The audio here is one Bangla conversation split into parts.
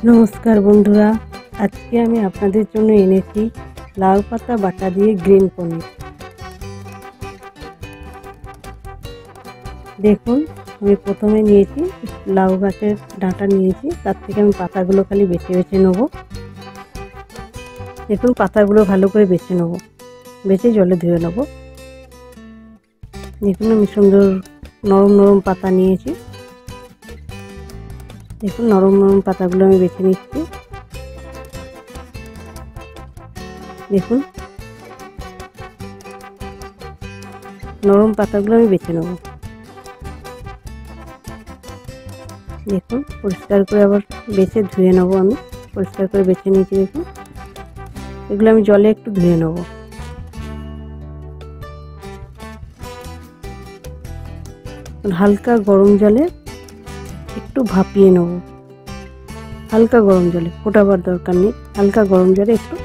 নমস্কার বন্ধুরা, আজকে আমি আপনাদের জন্য এনেছি লাউ পাতা বাটা দিয়ে গ্রিন পনির। দেখুন, আমি প্রথমে নিয়েছি লাউ গাছের ডাঁটা নিয়েছি, তার থেকে আমি পাতাগুলো খালি বেছে বেছে নেব। দেখুন, পাতাগুলো ভালো করে বেছে নেব, বেছে জলে ধুয়ে নেব। দেখুন, আমি সুন্দর নরম নরম পাতা নিয়েছি। দেখুন, নরম নরম পাতাগুলো আমি বেছে নিচ্ছি। দেখুন, নরম পাতাগুলো আমি বেছে নেব। দেখুন, পরিষ্কার করে আবার বেছে ধুয়ে নেব। আমি পরিষ্কার করে বেছে নিয়েছি। দেখুন, এগুলো আমি জলে একটু ধুয়ে নেব। হালকা গরম জলে একটু ভাপিয়ে নেব। হালকা গরম জলে, ফোটাবার দরকার নেই, হালকা গরম জলে একটু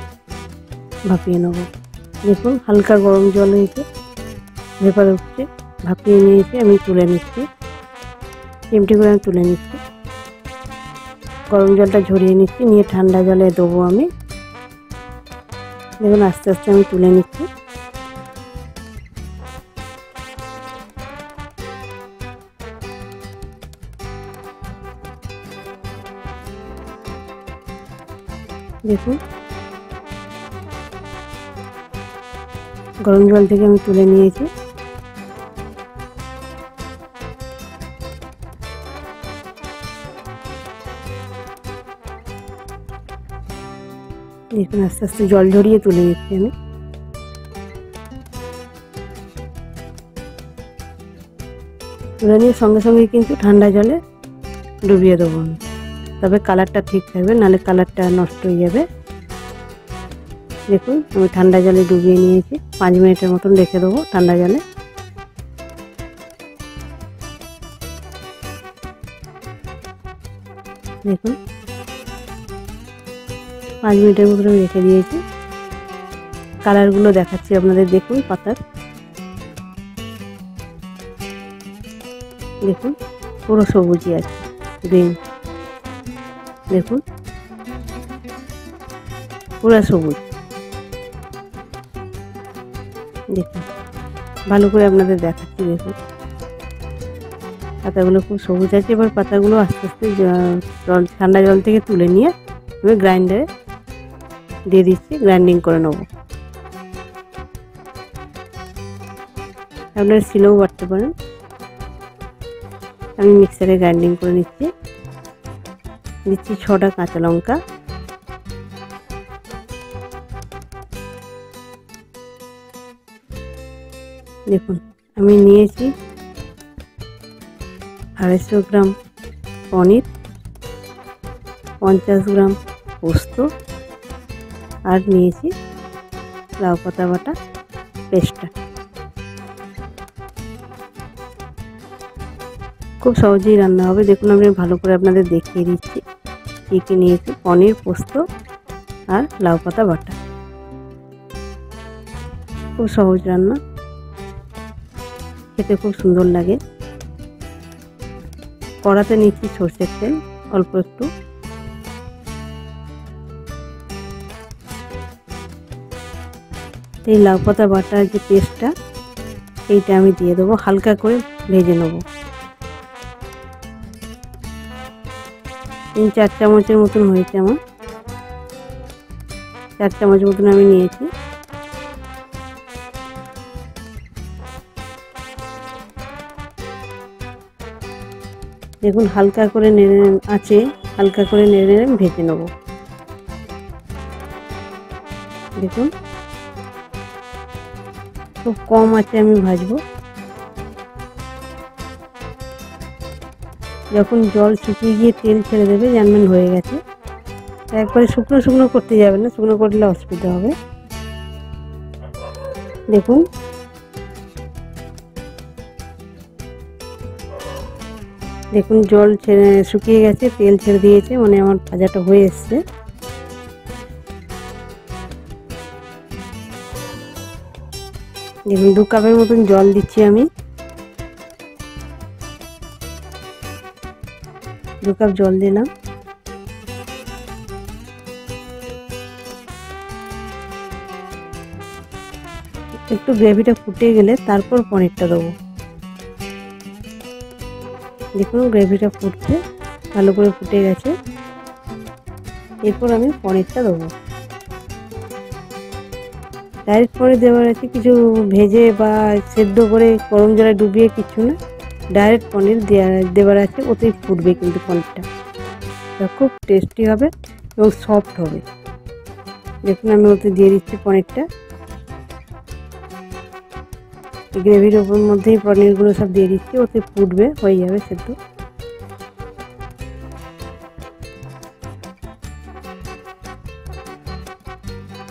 ভাপিয়ে নেব। দেখুন, হালকা গরম জলে এসে ভেপার উঠছে, ভাপিয়ে নিয়েছি। আমি তুলে নিচ্ছি, চিমটি করে আমি তুলে নিচ্ছি। গরম জলটা ঝরিয়ে নিচ্ছি, নিয়ে ঠান্ডা জলে দেবো আমি। দেখুন, আস্তে আস্তে আমি তুলে নিচ্ছি। দেখুন, গরম জল থেকে আমি তুলে নিয়েছি। দেখুন, আস্তে আস্তে জল ঝরিয়ে তুলে নিচ্ছি আমি। তুলে নিয়ে সঙ্গে সঙ্গে কিন্তু ঠান্ডা জলে ডুবিয়ে দেবো আমি, তবে কালারটা ঠিক থাকবে, নাহলে কালারটা নষ্ট হয়ে যাবে। দেখুন, আমি ঠান্ডা জলে ডুবিয়ে নিয়েছি। 5 মিনিটের মতন রেখে দেবো ঠান্ডা জলে। দেখুন, 5 মিনিটের মতন আমি রেখে দিয়েছি। কালারগুলো দেখাচ্ছি আপনাদের। দেখুন, পাতার দেখুন পুরো সবুজই আছে, গ্রিন। দেখুন, পুরো সবুজ। দেখুন, ভালো করে আপনাদের দেখাচ্ছি। দেখুন, পাতাগুলো খুব সবুজ আছে। এবার পাতাগুলো আস্তে আস্তে ঠান্ডা জল থেকে তুলে নিয়ে আমি গ্রাইন্ডারে দিয়ে দিচ্ছি, গ্রাইন্ডিং করে নেব। আপনারা শিলেও বাটতে পারেন। আমি মিক্সারে গ্রাইন্ডিং করে নিচ্ছি। দিচ্ছি 6টা কাঁচা লঙ্কা। দেখুন, আমি নিয়েছি 250 গ্রাম পনির, 50 গ্রাম পোস্ত, আর নিয়েছি লাউ পাতা বাটা পেস্টটা। খুব সহজেই রান্না হবে। দেখুন, আমি ভালো করে আপনাদের দেখিয়ে দিচ্ছি কী কী নিয়েছি। পনির, পোস্ত আর লাউ পাতা বাটা। খুব সহজ রান্না, খেতে খুব সুন্দর লাগে। কড়াতে নিচ্ছি সরষের তেল অল্প একটু। এই লাউ পাতা বাটার যে পেস্টটা, এইটা আমি দিয়ে দেবো। হালকা করে ভেজে নেব। 3-4 চামচের মতন হয়েছে আমার। 4 চামচ মতন আমি নিয়েছি। দেখুন, হালকা করে নেড়ে আছে, হালকা করে নেড়ে নেড়ে ভেজে নেব। দেখুন, খুব কম আছে আমি ভাজবো। যখন জল শুকিয়ে গিয়ে তেল ছেড়ে দেবে, জানবেন হয়ে গেছে। একবারে শুকনো শুকনো করতে যাবেন না, শুকনো করলে অসুবিধা হবে। দেখুন, দেখুন জল ছেড়ে শুকিয়ে গেছে, তেল ছেড়ে দিয়েছে, মানে আমার ভাজাটা হয়ে এসছে। দেখুন, 2 কাপের মতন জল দিচ্ছি আমি। 2 কাপ জল দিলাম। একটু গ্রেভিটা ফুটে গেলে তারপর পনিরটা দেবো। দেখুন গ্রেভিটা ফুটছে, ভালো করে ফুটে গেছে। এরপর আমি পনিরটা দেবো। ডাইরেক্ট পনির দেওয়ার আছে, কিছু ভেজে বা সেদ্ধ করে গরম জলে ডুবিয়ে কিছু না, ডাইরেক্ট পনির দেওয়ার আছে। ওতেই ফুটবে কিন্তু পনিরটা, খুব টেস্টি হবে এবং সফট হবে। দেখুন আমি ওতে দিয়ে দিচ্ছি পনিরটা। গ্রেভির ওপর মধ্যেই পনিরগুলো সব দিয়ে দিচ্ছি, ওতে ফুটবে, হয়ে যাবে সেদ্ধ।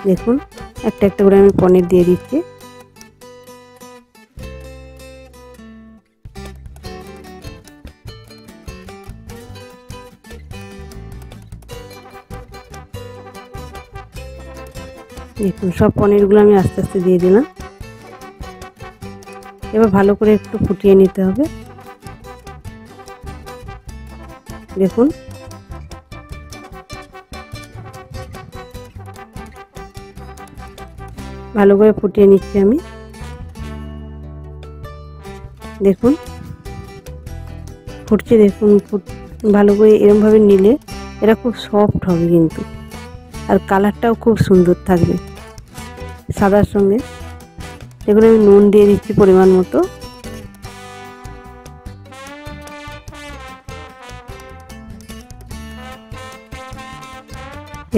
দেখুন একটা একটা করে আমি পনির দিয়ে দিচ্ছি। দেখুন সব পনিরগুলো আমি আস্তে আস্তে দিয়ে দিলাম। এবার ভালো করে একটু ফুটিয়ে নিতে হবে। দেখুন ভালো করে ফুটিয়ে নিচ্ছি আমি। দেখুন ফুটছে, দেখুন ভালো করে এরকমভাবে নিলে এটা খুব সফট হবে কিন্তু, আর কালারটাও খুব সুন্দর থাকবে সাদার সঙ্গে। দেখুন আমি নুন দিয়ে দিচ্ছি পরিমাণ মতো।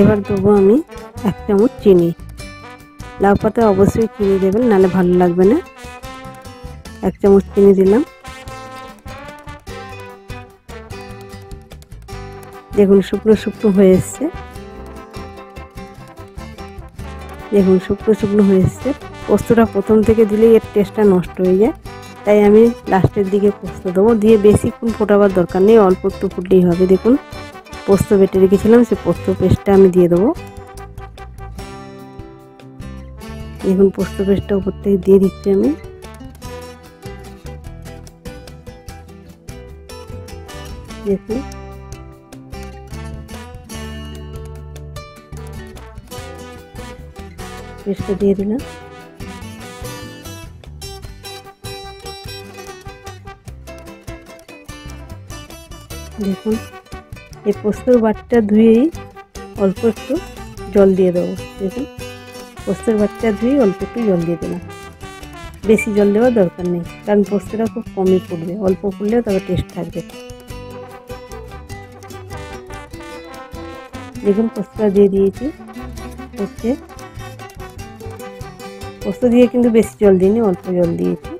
এবার দেবো আমি 1 চামচ চিনি। লাউ পাতায় অবশ্যই চিনি দেবেন, নাহলে ভালো লাগবে না। 1 চামচ চিনি দিলাম। দেখুন শুকনো শুকনো হয়ে এসছে। দেখুন শুকনো শুকনো হয়ে এসছে। পোস্তটা প্রথম থেকে দিলেই এর টেস্টটা নষ্ট হয়ে যায়, তাই আমি লাস্টের দিকে পোস্ত দেবো। দিয়ে বেশিক্ষণ ফোটাবার দরকার নেই, অল্প একটু ফুটলেই হবে। দেখুন পোস্ত বেটে রেখেছিলাম, সে পোস্ত পেস্টটা আমি দিয়ে দেবো। দেখুন পোস্ত পেস্টটা উপর থেকে দিয়ে দিচ্ছি আমি। দেখুন পেস্টটা দিয়ে দিলাম। দেখুন এই পোস্তর বাটিটা ধুয়েই অল্প একটু জল দিয়ে দেবো। দেখুন পোস্তর বাটিটা ধুয়েই অল্প একটু জল দিয়ে দিলাম, বেশি জল দেওয়ার দরকার নেই, কারণ পোস্তটা খুব কমই ফুটবে, অল্প ফুটলেও তবে টেস্ট থাকবে। দেখুন পোস্তটা দিয়ে দিয়েছি, হচ্ছে পোস্ত দিয়ে কিন্তু বেশি জল দিইনি, অল্প জল দিয়েছি।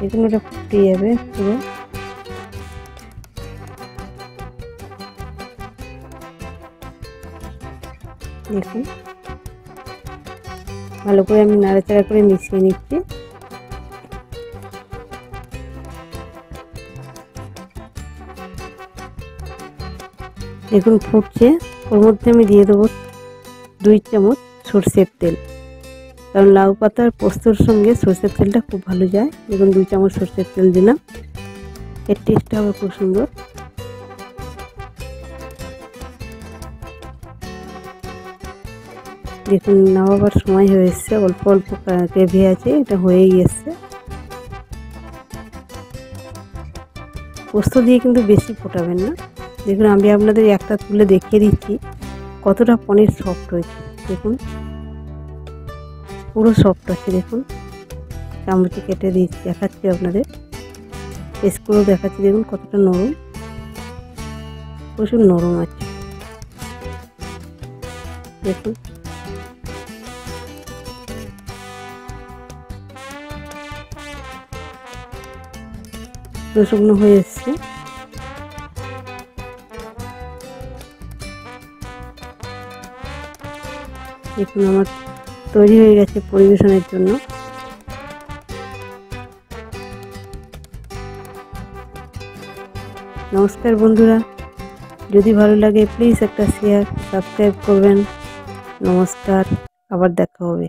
দেখুন ওটা ফুটে যাবে পুরো। দেখুন ভালো করে আমি নাড়াচাড়া করে মিশিয়ে নিচ্ছি। দেখুন ফুটছে, ওর মধ্যে আমি দিয়ে দেবো 2 চামচ সরষের তেল, কারণ লাউ পাতার পোস্তর সঙ্গে সরষের তেলটা খুব ভালো যায়। দেখুন 2 চামচ সরষের তেল দিলাম, এর টেস্টটা হবে খুব সুন্দর। দেখুন নামাবার সময় হয়ে এসছে, অল্প অল্প গ্রেভি আছে, এটা হয়েই এসছে। পোস্ত দিয়ে কিন্তু বেশি ফোটাবেন না। দেখুন আমি আপনাদের একটা তুলে দেখিয়ে দিচ্ছি কতটা পনির সফট হয়েছে। দেখুন পুরো সফট আছে। দেখুন চামচে কেটে দিচ্ছি, দেখাচ্ছি আপনাদের, টেস্ট করেও দেখাচ্ছি। দেখুন কতটা নরম, প্রচুর নরম আছে। দেখুন শুকনো হয়ে এসছে। দেখুন আমার তৈরি হয়ে গেছে পরিবেশনের জন্য। নমস্কার বন্ধুরা, যদি ভালো লাগে প্লিজ একটা শেয়ার, সাবস্ক্রাইব করবেন। নমস্কার, আবার দেখা হবে।